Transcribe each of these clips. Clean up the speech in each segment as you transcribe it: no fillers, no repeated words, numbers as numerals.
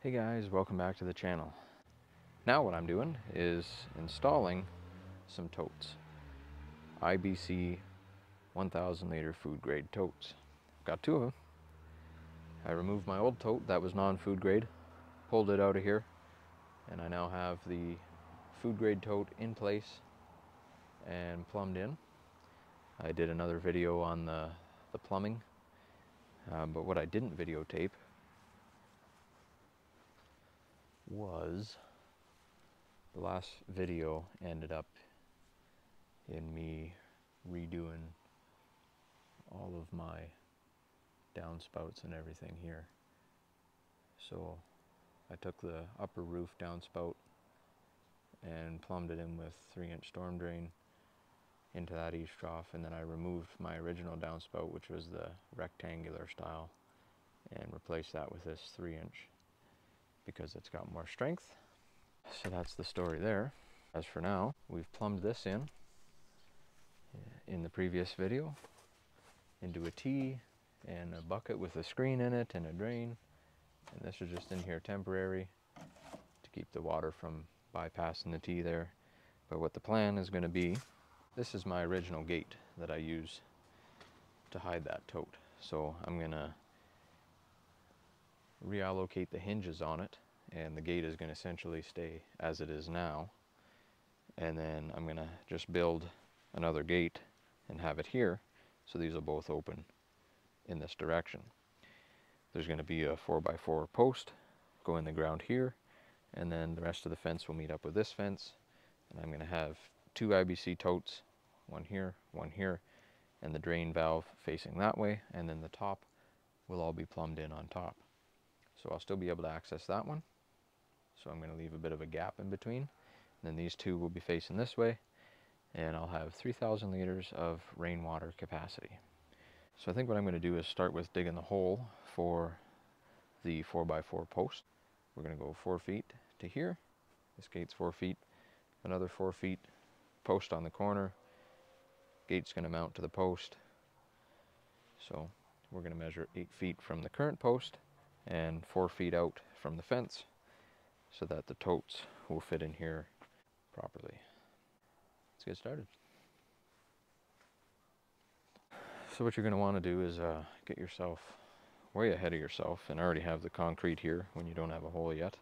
Hey guys, welcome back to the channel. Now what I'm doing is installing some totes. IBC 1000 liter food grade totes. Got two of them. I removed my old tote that was non-food grade, pulled it out of here, and I now have the food grade tote in place and plumbed in. I did another video on the plumbing, but what I didn't videotape was the last video ended up in me redoing all of my downspouts and everything here. So I took the upper roof downspout and plumbed it in with 3-inch storm drain into that eaves trough, and then I removed my original downspout, which was the rectangular style, and replaced that with this 3-inch because it's got more strength. So that's the story there. As for now, we've plumbed this in the previous video into a T and a bucket with a screen in it and a drain, and this is just in here temporary to keep the water from bypassing the T there. But what the plan is going to be, this is my original gate that I use to hide that tote, so I'm going to reallocate the hinges on it, and the gate is going to essentially stay as it is now, and then I'm going to just build another gate and have it here, so these will both open in this direction. There's going to be a 4x4 post go in the ground here, and then the rest of the fence will meet up with this fence, and I'm going to have 2 IBC totes, one here, and the drain valve facing that way, and then the top will all be plumbed in on top. So I'll still be able to access that one, so I'm going to leave a bit of a gap in between. And then these two will be facing this way, and I'll have 3,000 liters of rainwater capacity. So I think what I'm going to do is start with digging the hole for the 4x4 post. We're going to go 4 feet to here. This gate's 4 feet, another 4 feet, post on the corner. Gate's going to mount to the post. So we're going to measure 8 feet from the current post and 4 feet out from the fence, so that the totes will fit in here properly. Let's get started. So what you're going to want to do is get yourself way ahead of yourself and already have the concrete here when you don't have a hole yet,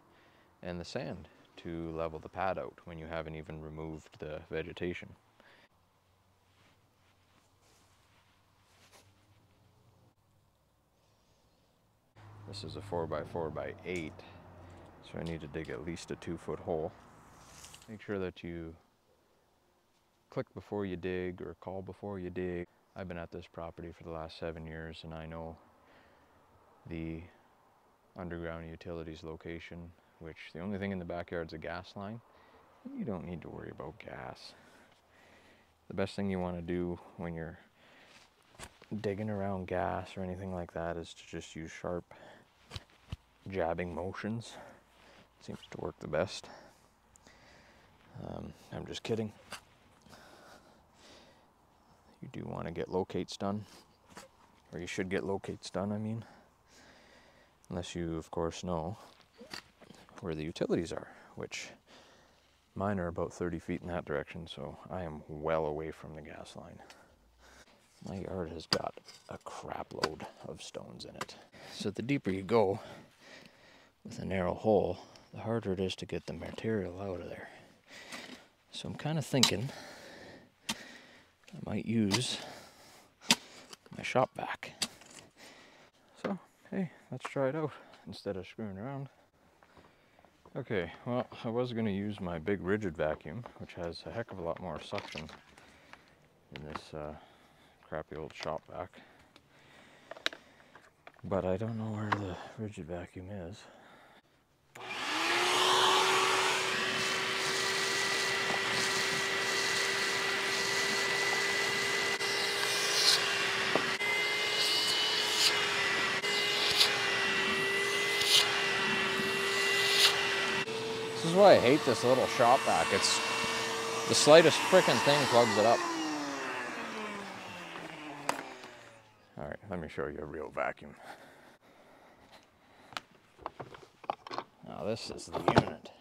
and the sand to level the pad out when you haven't even removed the vegetation. This is a 4x4x8, so I need to dig at least a 2-foot hole. Make sure that you click before you dig or call before you dig. I've been at this property for the last 7 years, and I know the underground utilities location, which the only thing in the backyard is a gas line. You don't need to worry about gas. The best thing you want to do when you're digging around gas or anything like that is to just use sharp jabbing motions. Seems to work the best. I'm just kidding. You do want to get locates done, or you should get locates done, I mean, unless you of course know where the utilities are, which mine are about 30 feet in that direction, so I am well away from the gas line. My yard has got a crap load of stones in it. So the deeper you go with a narrow hole, the harder it is to get the material out of there. So I'm kind of thinking I might use my shop vac. So, hey, let's try it out instead of screwing around. Okay, well, I was going to use my big rigid vacuum, which has a heck of a lot more suction than this crappy old shop vac. But I don't know where the rigid vacuum is. This is why I hate this little shop vac. It's the slightest frickin' thing plugs it up. Alright, let me show you a real vacuum. Now this is the unit.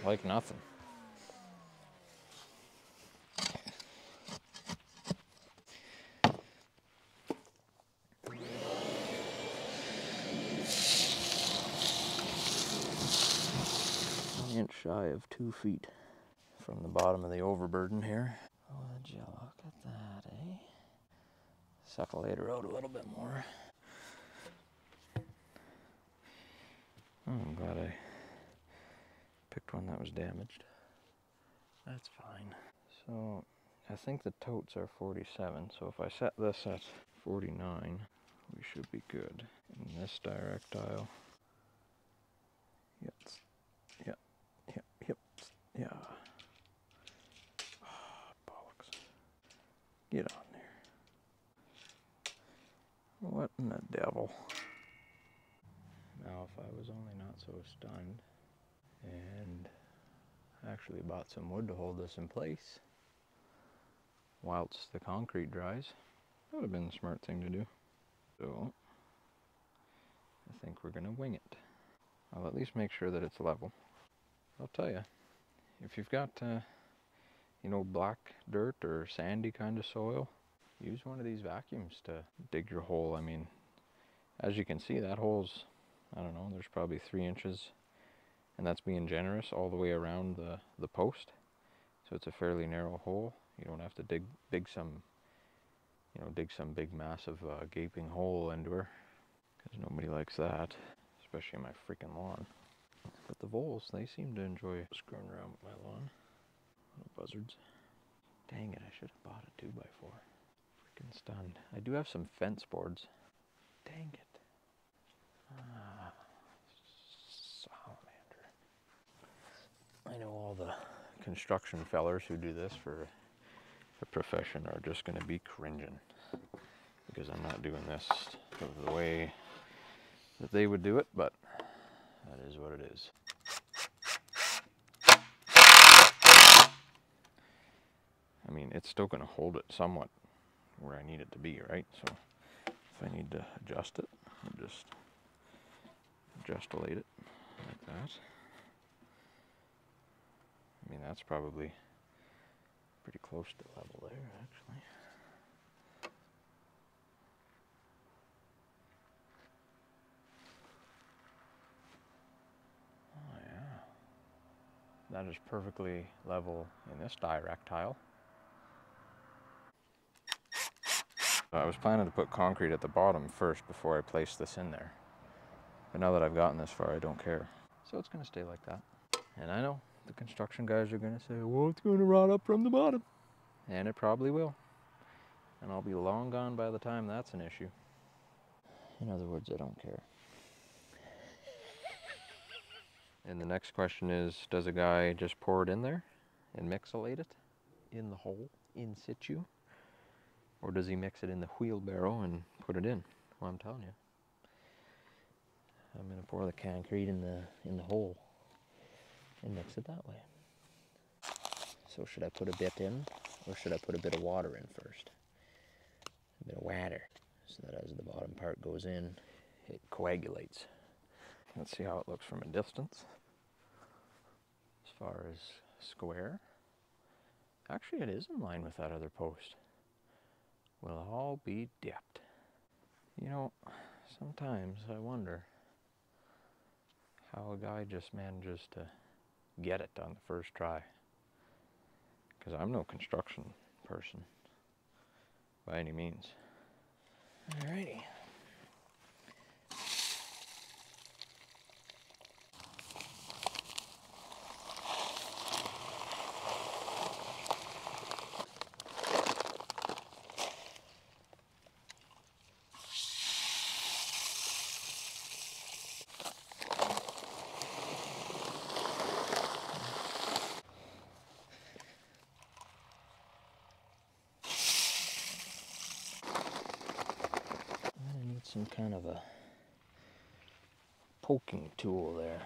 Like nothing. An inch shy of 2 feet from the bottom of the overburden here. Would you look at that, eh? Suckulator out a little bit more. Oh, I'm glad I picked one that was damaged. That's fine. So I think the totes are 47, so if I set this at 49, we should be good. And this directile, yep, yeah. Oh, bollocks. Get on there. What in the devil? Now if I was only not so stunned and actually bought some wood to hold this in place whilst the concrete dries, that would have been the smart thing to do. So I think we're gonna wing it. I'll at least make sure that it's level. I'll tell you, if you've got you know, black dirt or sandy kind of soil, use one of these vacuums to dig your hole. I mean, as you can see, that hole's, I don't know, there's probably 3 inches, and that's being generous, all the way around the post. So it's a fairly narrow hole. You don't have to dig some big massive gaping hole into her, because nobody likes that, especially in my freaking lawn. But the voles, they seem to enjoy screwing around with my lawn. Little buzzards. Dang it, I should have bought a 2x4. Freaking stunned. I do have some fence boards. Dang it. Ah, salamander. I know all the construction fellers who do this for a profession are just going to be cringing, because I'm not doing this the way that they would do it, but that is what it is. I mean, it's still going to hold it somewhat where I need it to be, right? So if I need to adjust it, I'll just adjustolate it like that. I mean, that's probably pretty close to level there, actually. Oh yeah, that is perfectly level in this directile. I was planning to put concrete at the bottom first before I place this in there. But now that I've gotten this far, I don't care. So it's going to stay like that. And I know the construction guys are going to say, well, it's going to rot up from the bottom. And it probably will. And I'll be long gone by the time that's an issue. In other words, I don't care. And the next question is, does a guy just pour it in there and mixolate it in the hole in situ? Or does he mix it in the wheelbarrow and put it in? Well, I'm telling you, I'm going to pour the concrete in the hole and mix it that way. So should I put a bit in, or should I put a bit of water in first? A bit of water, so that as the bottom part goes in, it coagulates. Let's see how it looks from a distance. As far as square, actually it is in line with that other post. We'll all be dipped. You know, sometimes I wonder how a guy just manages to get it on the first try. Because I'm no construction person by any means. Alrighty. some kind of a poking tool there.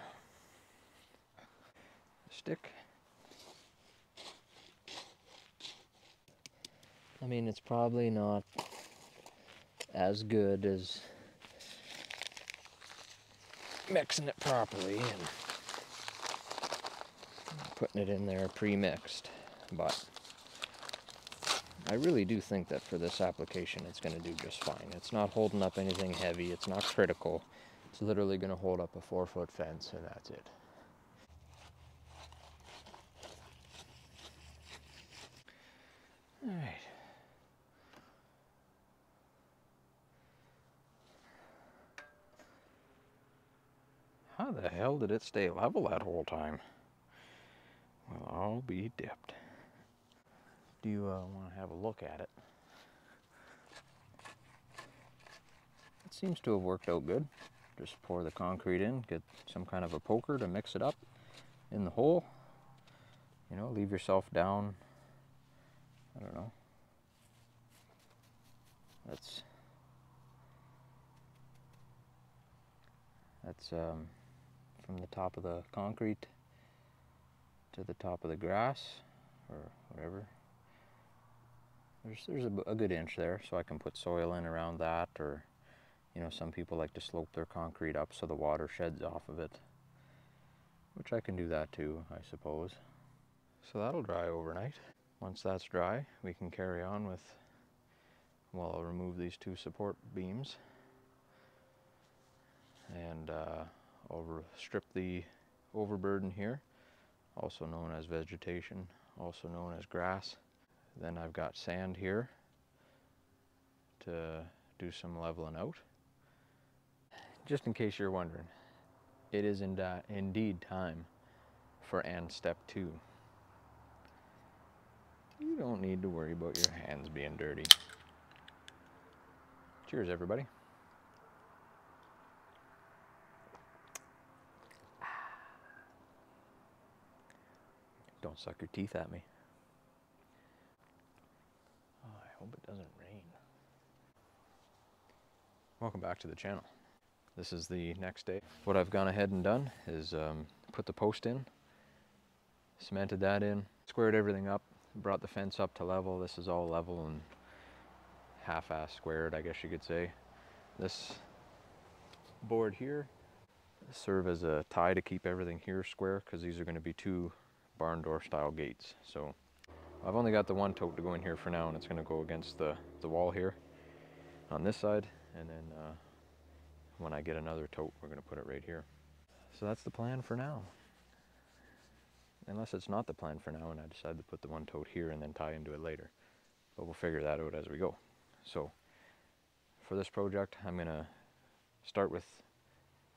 Stick. I mean, it's probably not as good as mixing it properly and putting it in there pre-mixed, but I really do think that for this application it's going to do just fine. It's not holding up anything heavy, it's not critical. It's literally going to hold up a 4-foot fence and that's it. Alright. How the hell did it stay level that whole time? Well, I'll be dipped. Do you want to have a look at it? It seems to have worked out good. Just pour the concrete in, get some kind of a poker to mix it up in the hole. You know, leave yourself down, I don't know. That's from the top of the concrete to the top of the grass, or whatever. There's a good inch there, so I can put soil in around that, or, you know, some people like to slope their concrete up so the water sheds off of it, which I can do that too, I suppose. So that'll dry overnight. Once that's dry, we can carry on with, well, I'll remove these 2 support beams, and I'll strip the overburden here, also known as vegetation, also known as grass. Then I've got sand here to do some leveling out. Just in case you're wondering, it is indeed time for step 2. You don't need to worry about your hands being dirty. Cheers, everybody. Don't suck your teeth at me. Oh, I hope it doesn't rain. Welcome back to the channel. This is the next day. What I've gone ahead and done is put the post in, cemented that in, squared everything up, brought the fence up to level. This is all level and half-ass squared, I guess you could say. This board here serve as a tie to keep everything here square, because these are going to be 2 barn door style gates. So I've only got the 1 tote to go in here for now, and it's going to go against the wall here on this side, and then when I get another tote, we're going to put it right here. So that's the plan for now. Unless it's not the plan for now and I decide to put the 1 tote here and then tie into it later. But we'll figure that out as we go. So for this project, I'm going to start with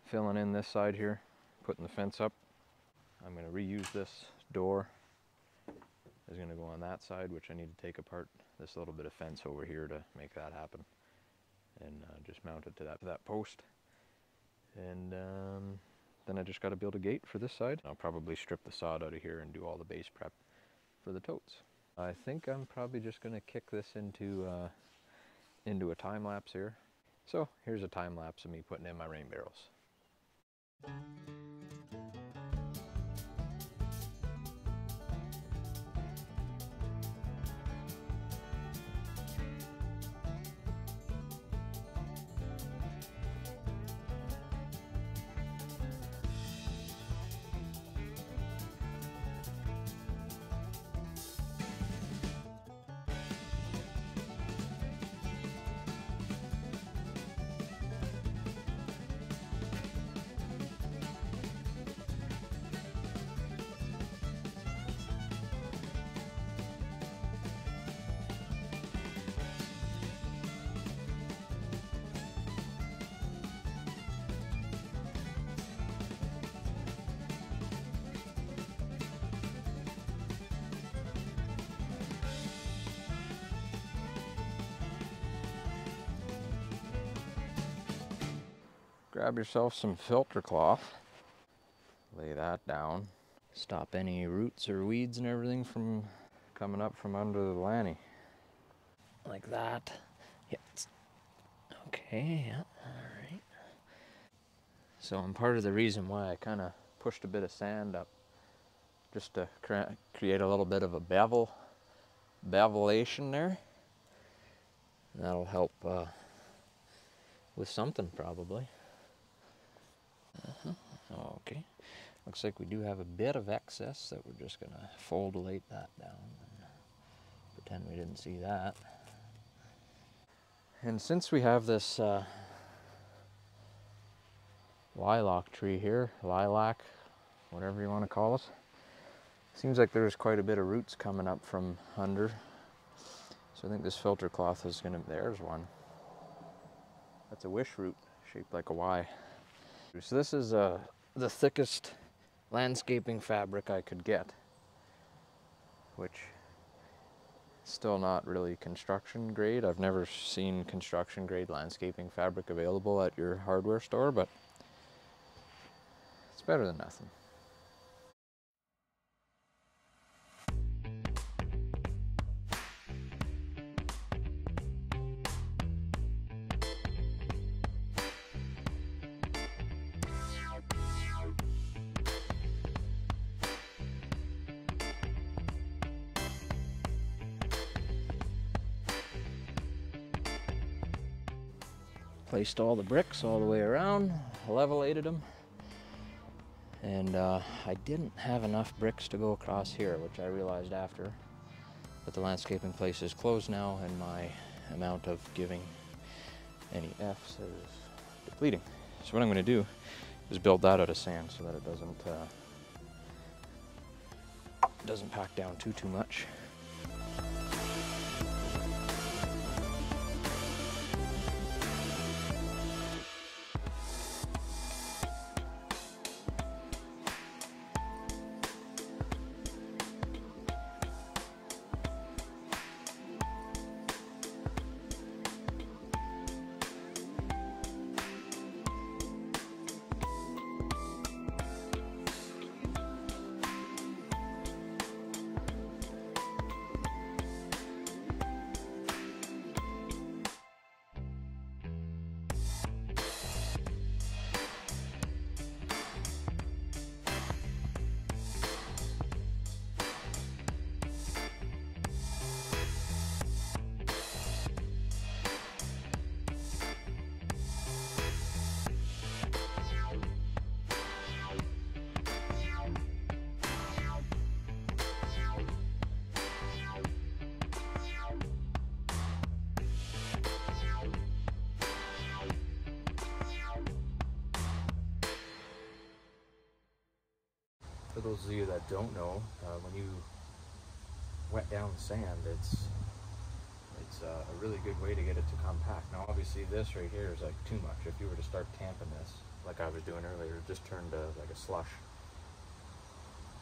filling in this side here, putting the fence up. I'm going to reuse this door. Is going to go on that side, which I need to take apart this little bit of fence over here to make that happen. And just mount it to that post. And then I just got to build a gate for this side. I'll probably strip the sod out of here and do all the base prep for the totes. I think I'm probably just going to kick this into a time lapse here. So here's a time lapse of me putting in my rain barrels. Grab yourself some filter cloth, lay that down, stop any roots or weeds and everything from coming up from under the lanny. Like that. Yeah. Okay, yeah. So I'm part of the reason why I kind of pushed a bit of sand up, just to create a little bit of a bevelation there. That'll help with something probably. Okay, looks like we do have a bit of excess that we're just gonna foldulate that down and pretend we didn't see that. And since we have this lilac tree here, lilac, whatever you want to call it, seems like there's quite a bit of roots coming up from under. So I think this filter cloth is gonna, there's one. That's a wish root shaped like a Y. So this is the thickest landscaping fabric I could get, which is still not really construction grade. I've never seen construction grade landscaping fabric available at your hardware store, but it's better than nothing. Placed all the bricks all the way around, levelated them, and I didn't have enough bricks to go across here, which I realized after, but the landscaping place is closed now and my amount of giving any F's is depleting. So what I'm going to do is build that out of sand so that it doesn't pack down too much. For those of you that don't know, when you wet down sand, it's a really good way to get it to compact. Now obviously this right here is like too much. If you were to start tamping this, like I was doing earlier, it just turned to like a slush.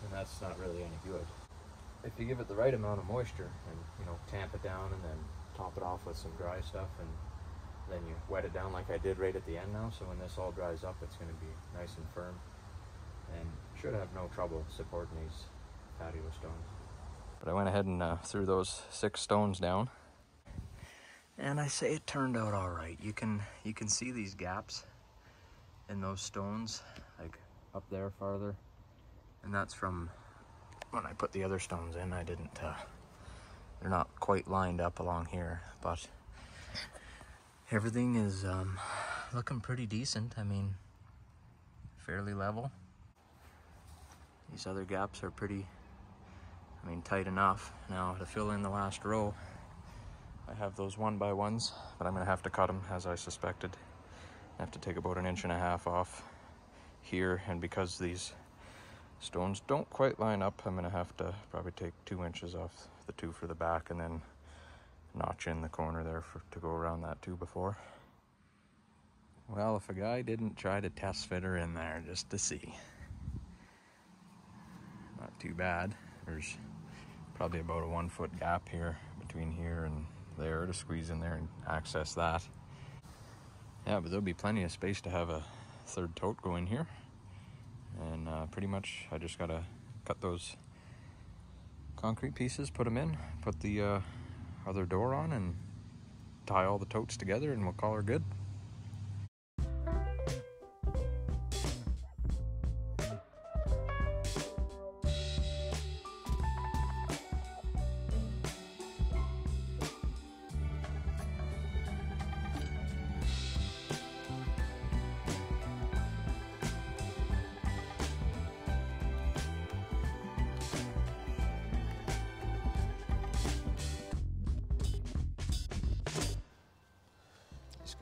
And that's not really any good. If you give it the right amount of moisture and, you know, tamp it down and then top it off with some dry stuff, and then you wet it down like I did right at the end now, so when this all dries up it's going to be nice and firm and should have no trouble supporting these patio stones. But I went ahead and threw those 6 stones down, and I say it turned out all right. You can see these gaps in those stones, like up there farther, and that's from when I put the other stones in. I didn't, they're not quite lined up along here, but everything is looking pretty decent. I mean, fairly level. These other gaps are pretty, I mean, tight enough. Now to fill in the last row, I have those 1x1s, but I'm gonna have to cut them as I suspected. I have to take about 1.5 inches off here, and because these stones don't quite line up, I'm gonna have to probably take 2 inches off the 2 for the back and then notch in the corner there to go around that 2 before. Well, if a guy didn't try to test fit her in there just to see. Not too bad. There's probably about a 1 foot gap here between here and there to squeeze in there and access that. Yeah, but there'll be plenty of space to have a 3rd tote go in here. And pretty much I just gotta cut those concrete pieces, put them in, put the other door on, and tie all the totes together, and we'll call her good.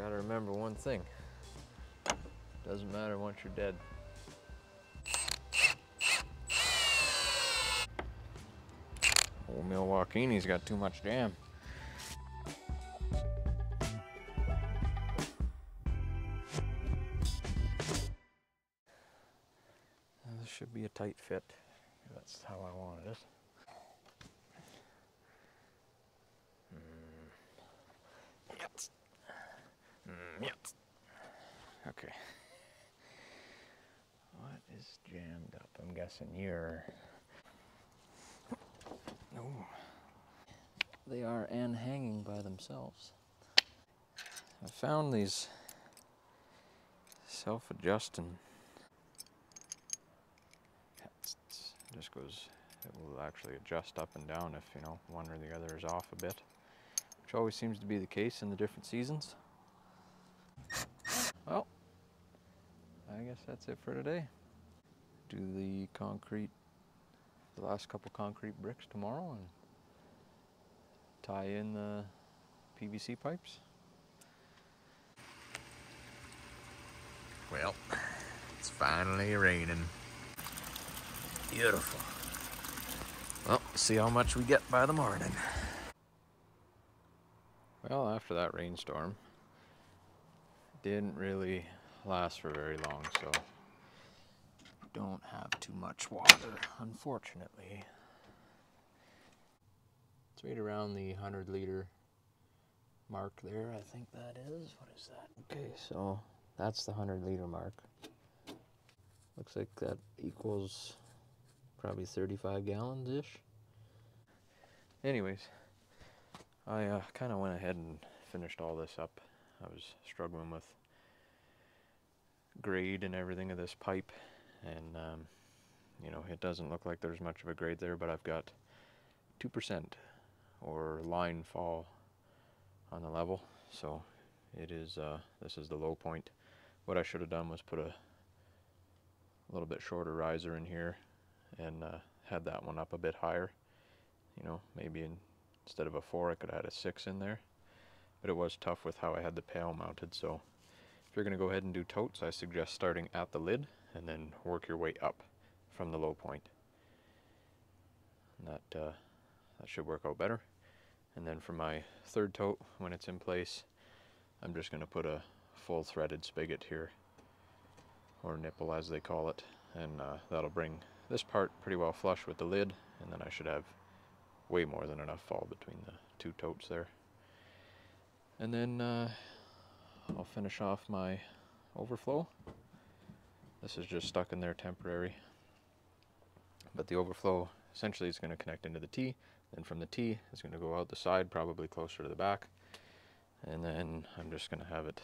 Gotta remember one thing. Doesn't matter once you're dead. Old Milwaukee's got too much jam. This should be a tight fit. That's how I wanted it. Yes. Yes. Okay. What is jammed up? I'm guessing you're... No. They are and hanging by themselves. I found these self-adjusting. Just goes, it will actually adjust up and down if, you know, one or the other is off a bit, which always seems to be the case in the different seasons. Well, I guess that's it for today. Do the last couple concrete bricks tomorrow and tie in the PVC pipes. Well, it's finally raining. Beautiful. Well, see how much we get by the morning. Well, after that rainstorm, it didn't really last for very long, so don't have too much water, unfortunately. It's right around the 100-liter mark there, I think that is. What is that? Okay, so that's the 100-liter mark. Looks like that equals probably 35 gallons-ish. Anyways, I kind of went ahead and finished all this up. I was struggling with grade and everything of this pipe, and you know, it doesn't look like there's much of a grade there, but I've got 2% or line fall on the level, so it is this is the low point. What I should have done was put a little bit shorter riser in here and had that one up a bit higher. You know, maybe instead of a 4 I could have had a 6 in there, but it was tough with how I had the pail mounted. So if you're going to go ahead and do totes, I suggest starting at the lid and then work your way up from the low point. And that should work out better. And then for my third tote, when it's in place, I'm just going to put a full threaded spigot here, or nipple as they call it, and that'll bring this part pretty well flush with the lid, and then I should have way more than enough fall between the two totes there. And then I'll finish off my overflow. This is just stuck in there temporary, but the overflow essentially is going to connect into the T, then from the T it's going to go out the side, probably closer to the back, and then I'm just going to have it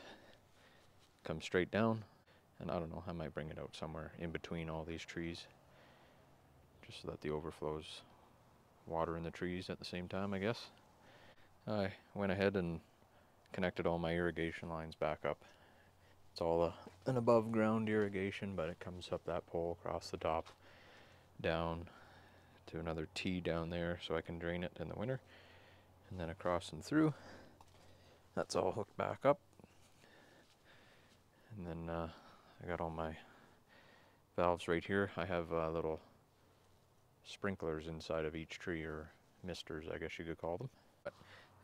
come straight down, and I don't know, I might bring it out somewhere in between all these trees, just so that the overflows water in the trees at the same time, I guess. I went ahead and connected all my irrigation lines back up. It's all an above ground irrigation, but it comes up that pole across the top, down to another T down there so I can drain it in the winter, and then across and through. That's all hooked back up. And then I got all my valves right here. I have little sprinklers inside of each tree, or misters I guess you could call them. But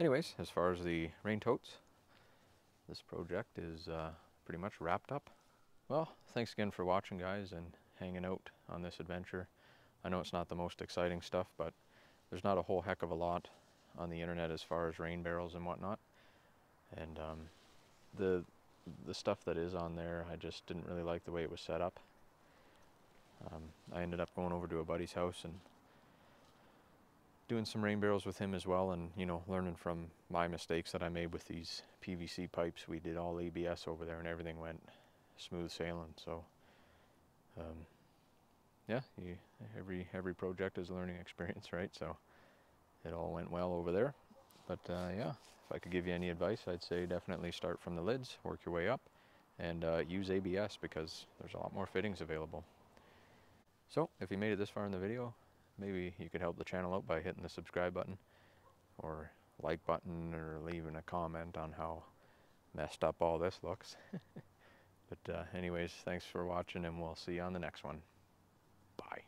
anyways, as far as the rain totes, this project is pretty much wrapped up. Well, thanks again for watching, guys, and hanging out on this adventure. I know it's not the most exciting stuff, but there's not a whole heck of a lot on the internet as far as rain barrels and whatnot. And the stuff that is on there, I just didn't really like the way it was set up. I ended up going over to a buddy's house and doing some rain barrels with him as well, and you know, learning from my mistakes that I made with these PVC pipes. We did all ABS over there and everything went smooth sailing. So yeah, every project is a learning experience, right? So it all went well over there. But yeah, if I could give you any advice, I'd say definitely start from the lids, work your way up, and use ABS because there's a lot more fittings available. So if you made it this far in the video, maybe you could help the channel out by hitting the subscribe button or like button, or leaving a comment on how messed up all this looks. But anyways, thanks for watching, and we'll see you on the next one. Bye.